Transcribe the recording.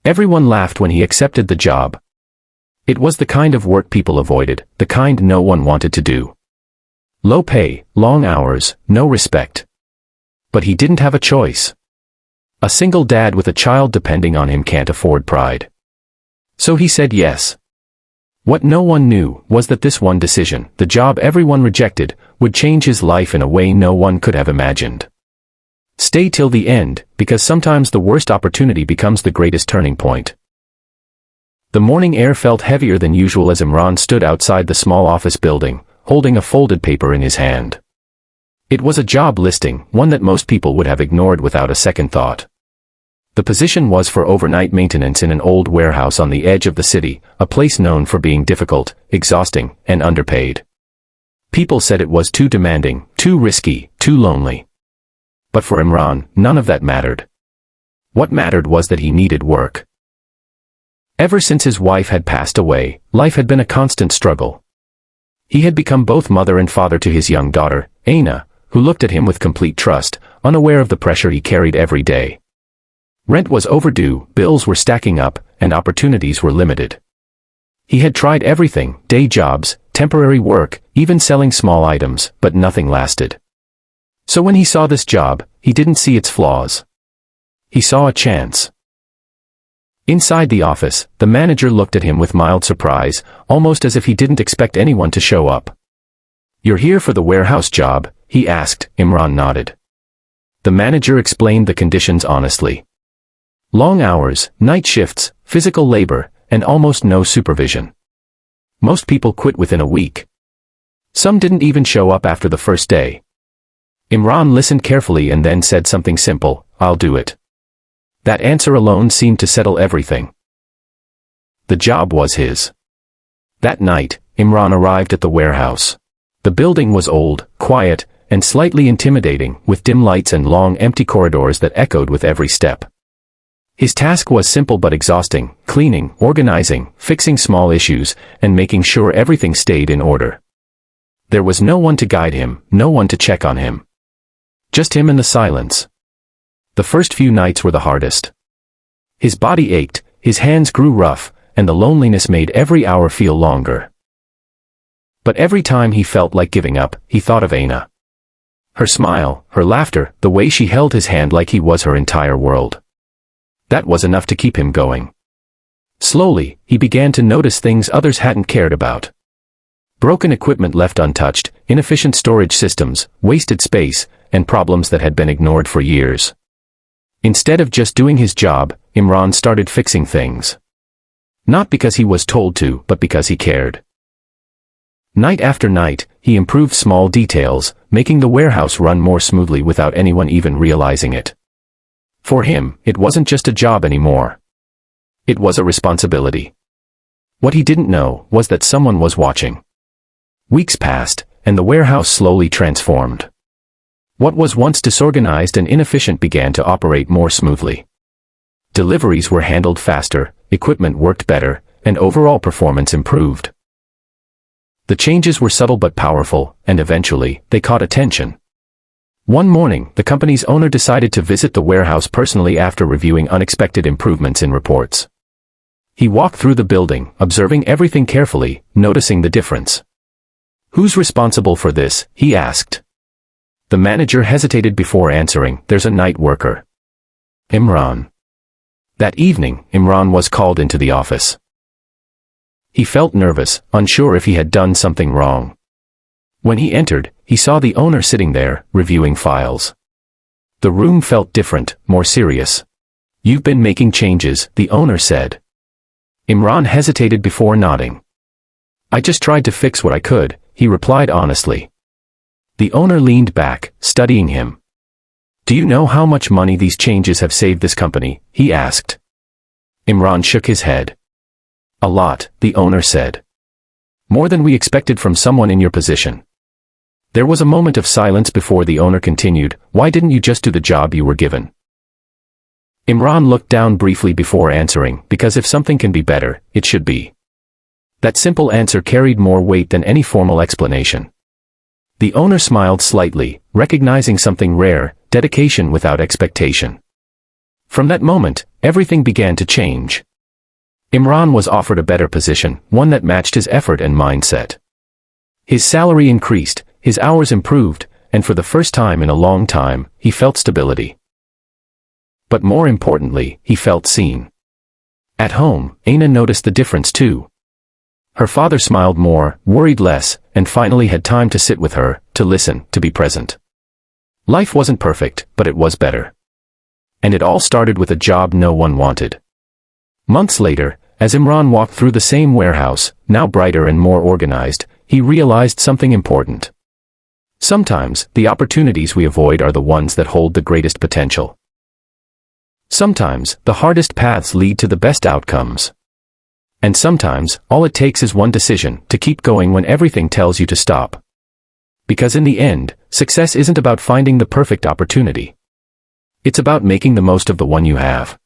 Everyone laughed when he accepted the job. It was the kind of work people avoided, the kind no one wanted to do. Low pay, long hours, no respect. But he didn't have a choice. A single dad with a child depending on him can't afford pride. So he said yes. What no one knew was that this one decision, the job everyone rejected, would change his life in a way no one could have imagined. Stay till the end, because sometimes the worst opportunity becomes the greatest turning point. The morning air felt heavier than usual as Imran stood outside the small office building, holding a folded paper in his hand. It was a job listing, one that most people would have ignored without a second thought. The position was for overnight maintenance in an old warehouse on the edge of the city, a place known for being difficult, exhausting, and underpaid. People said it was too demanding, too risky, too lonely. But for Imran, none of that mattered. What mattered was that he needed work. Ever since his wife had passed away, life had been a constant struggle. He had become both mother and father to his young daughter, Aina, who looked at him with complete trust, unaware of the pressure he carried every day. Rent was overdue, bills were stacking up, and opportunities were limited. He had tried everything, day jobs, temporary work, even selling small items, but nothing lasted. So when he saw this job, he didn't see its flaws. He saw a chance. Inside the office, the manager looked at him with mild surprise, almost as if he didn't expect anyone to show up. "You're here for the warehouse job?" he asked. Imran nodded. The manager explained the conditions honestly. Long hours, night shifts, physical labor, and almost no supervision. Most people quit within a week. Some didn't even show up after the first day. Imran listened carefully and then said something simple, "I'll do it." That answer alone seemed to settle everything. The job was his. That night, Imran arrived at the warehouse. The building was old, quiet, and slightly intimidating, with dim lights and long empty corridors that echoed with every step. His task was simple but exhausting: cleaning, organizing, fixing small issues, and making sure everything stayed in order. There was no one to guide him, no one to check on him. Just him and the silence. The first few nights were the hardest. His body ached, his hands grew rough, and the loneliness made every hour feel longer. But every time he felt like giving up, he thought of Aina. Her smile, her laughter, the way she held his hand like he was her entire world. That was enough to keep him going. Slowly, he began to notice things others hadn't cared about. Broken equipment left untouched, inefficient storage systems, wasted space, and problems that had been ignored for years. Instead of just doing his job, Imran started fixing things. Not because he was told to, but because he cared. Night after night, he improved small details, making the warehouse run more smoothly without anyone even realizing it. For him, it wasn't just a job anymore. It was a responsibility. What he didn't know was that someone was watching. Weeks passed, and the warehouse slowly transformed. What was once disorganized and inefficient began to operate more smoothly. Deliveries were handled faster, equipment worked better, and overall performance improved. The changes were subtle but powerful, and eventually, they caught attention. One morning, the company's owner decided to visit the warehouse personally after reviewing unexpected improvements in reports. He walked through the building, observing everything carefully, noticing the difference. "Who's responsible for this?" he asked. The manager hesitated before answering. "There's a night worker." Imran. That evening, Imran was called into the office. He felt nervous, unsure if he had done something wrong. When he entered, he saw the owner sitting there, reviewing files. The room felt different, more serious. "You've been making changes," the owner said. Imran hesitated before nodding. "I just tried to fix what I could," he replied honestly. The owner leaned back, studying him. "Do you know how much money these changes have saved this company?" he asked. Imran shook his head. "A lot," the owner said. "More than we expected from someone in your position." There was a moment of silence before the owner continued. "Why didn't you just do the job you were given?" Imran looked down briefly before answering. "Because if something can be better, it should be." That simple answer carried more weight than any formal explanation. The owner smiled slightly, recognizing something rare: dedication without expectation. From that moment, everything began to change. Imran was offered a better position, one that matched his effort and mindset. His salary increased, his hours improved, and for the first time in a long time, he felt stability. But more importantly, he felt seen. At home, Aina noticed the difference too. Her father smiled more, worried less, and finally had time to sit with her, to listen, to be present. Life wasn't perfect, but it was better. And it all started with a job no one wanted. Months later, as Imran walked through the same warehouse, now brighter and more organized, he realized something important. Sometimes, the opportunities we avoid are the ones that hold the greatest potential. Sometimes, the hardest paths lead to the best outcomes. And sometimes, all it takes is one decision, to keep going when everything tells you to stop. Because in the end, success isn't about finding the perfect opportunity. It's about making the most of the one you have.